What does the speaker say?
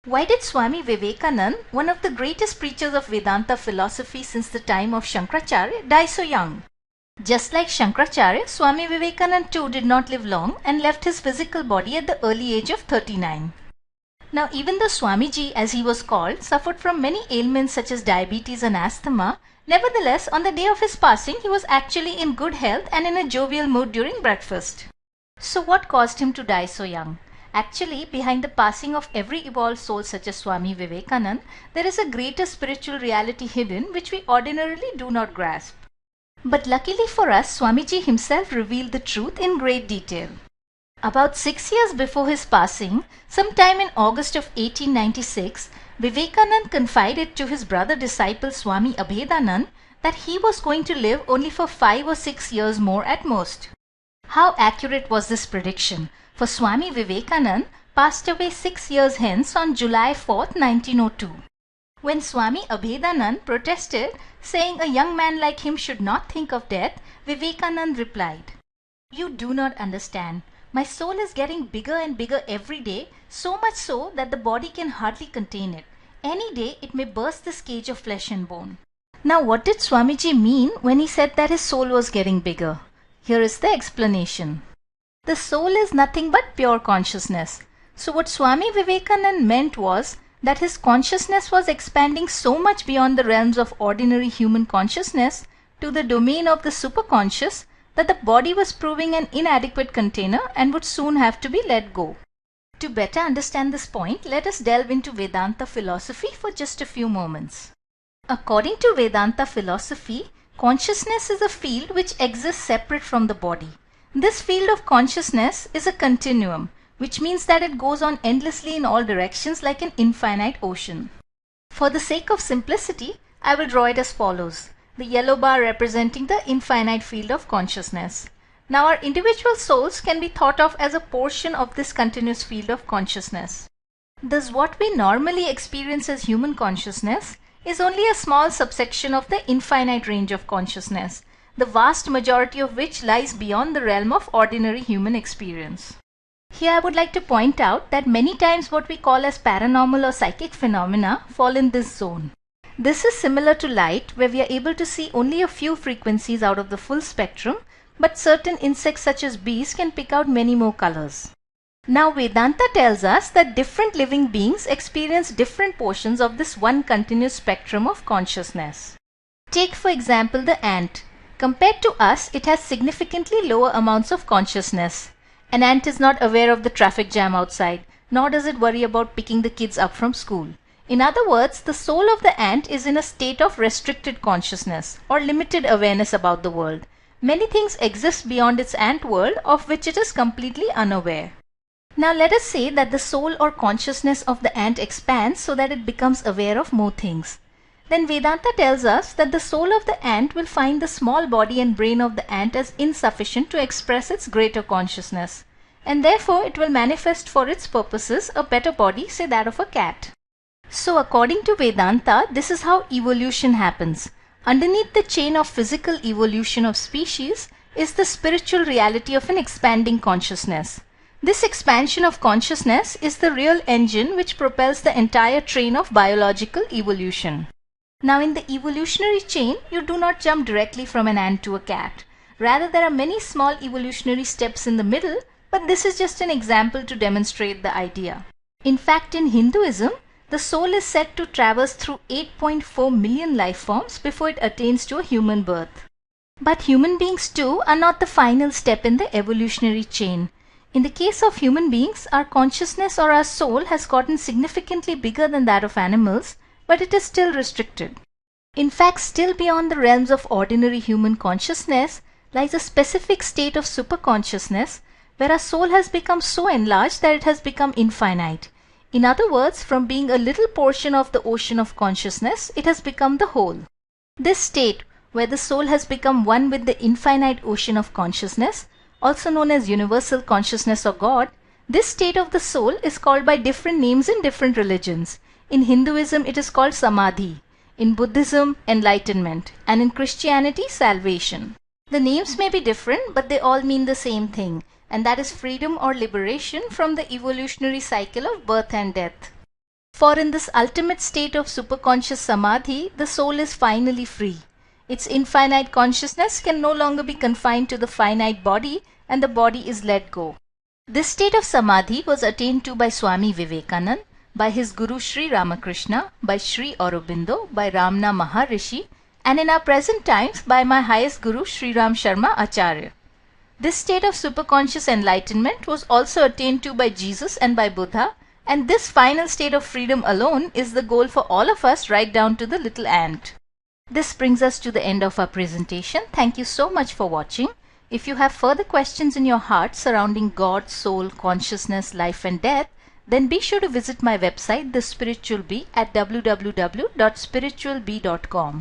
Why did Swami Vivekanand, one of the greatest preachers of Vedanta philosophy since the time of Shankaracharya, die so young? Just like Shankaracharya, Swami Vivekanand too did not live long and left his physical body at the early age of 39. Now, even though Swamiji, as he was called, suffered from many ailments such as diabetes and asthma, nevertheless, on the day of his passing, he was actually in good health and in a jovial mood during breakfast. So what caused him to die so young? Actually, behind the passing of every evolved soul such as Swami Vivekanand, there is a greater spiritual reality hidden which we ordinarily do not grasp. But luckily for us, Swamiji himself revealed the truth in great detail. About 6 years before his passing, sometime in August of 1896, Vivekanand confided to his brother disciple Swami Abhedanand that he was going to live only for 5 or 6 years more at most. How accurate was this prediction? For Swami Vivekanand passed away 6 years hence on July 4th, 1902. When Swami Abhedanand protested, saying a young man like him should not think of death, Vivekanand replied, "You do not understand. My soul is getting bigger and bigger every day, so much so that the body can hardly contain it. Any day it may burst this cage of flesh and bone." Now what did Swamiji mean when he said that his soul was getting bigger? Here is the explanation. The soul is nothing but pure consciousness. So what Swami Vivekanand meant was that his consciousness was expanding so much beyond the realms of ordinary human consciousness to the domain of the superconscious that the body was proving an inadequate container and would soon have to be let go. To better understand this point, let us delve into Vedanta philosophy for just a few moments. According to Vedanta philosophy, consciousness is a field which exists separate from the body. This field of consciousness is a continuum, which means that it goes on endlessly in all directions like an infinite ocean. For the sake of simplicity, I will draw it as follows. The yellow bar representing the infinite field of consciousness. Now our individual souls can be thought of as a portion of this continuous field of consciousness. Thus what we normally experience as human consciousness is only a small subsection of the infinite range of consciousness, the vast majority of which lies beyond the realm of ordinary human experience. Here I would like to point out that many times what we call as paranormal or psychic phenomena fall in this zone. This is similar to light, where we are able to see only a few frequencies out of the full spectrum, but certain insects such as bees can pick out many more colors. Now Vedanta tells us that different living beings experience different portions of this one continuous spectrum of consciousness. Take for example the ant. Compared to us, it has significantly lower amounts of consciousness. An ant is not aware of the traffic jam outside, nor does it worry about picking the kids up from school. In other words, the soul of the ant is in a state of restricted consciousness or limited awareness about the world. Many things exist beyond its ant world of which it is completely unaware. Now let us say that the soul or consciousness of the ant expands so that it becomes aware of more things. Then Vedanta tells us that the soul of the ant will find the small body and brain of the ant as insufficient to express its greater consciousness, and therefore it will manifest for its purposes a better body, say that of a cat. So according to Vedanta, this is how evolution happens. Underneath the chain of physical evolution of species is the spiritual reality of an expanding consciousness. This expansion of consciousness is the real engine which propels the entire train of biological evolution. Now in the evolutionary chain, you do not jump directly from an ant to a cat. Rather, there are many small evolutionary steps in the middle, but this is just an example to demonstrate the idea. In fact, in Hinduism, the soul is said to traverse through 8.4 million life forms before it attains to a human birth. But human beings too are not the final step in the evolutionary chain. In the case of human beings, our consciousness or our soul has gotten significantly bigger than that of animals, but it is still restricted. In fact, still beyond the realms of ordinary human consciousness lies a specific state of superconsciousness where our soul has become so enlarged that it has become infinite. In other words, from being a little portion of the ocean of consciousness, it has become the whole. This state, where the soul has become one with the infinite ocean of consciousness, also known as universal consciousness or God, this state of the soul is called by different names in different religions. In Hinduism, it is called Samadhi. In Buddhism, enlightenment. And in Christianity, salvation. The names may be different, but they all mean the same thing, and that is freedom or liberation from the evolutionary cycle of birth and death. For in this ultimate state of superconscious samadhi, the soul is finally free. Its infinite consciousness can no longer be confined to the finite body, and the body is let go. This state of samadhi was attained to by Swami Vivekanand, by his Guru Sri Ramakrishna, by Sri Aurobindo, by Ramana Maharishi, and in our present times by my highest Guru Sri Ram Sharma Acharya. This state of superconscious enlightenment was also attained to by Jesus and by Buddha, and this final state of freedom alone is the goal for all of us, right down to the little ant. This brings us to the end of our presentation. Thank you so much for watching. If you have further questions in your heart surrounding God, soul, consciousness, life and death, then be sure to visit my website, The Spiritual Bee, at www.spiritualbee.com.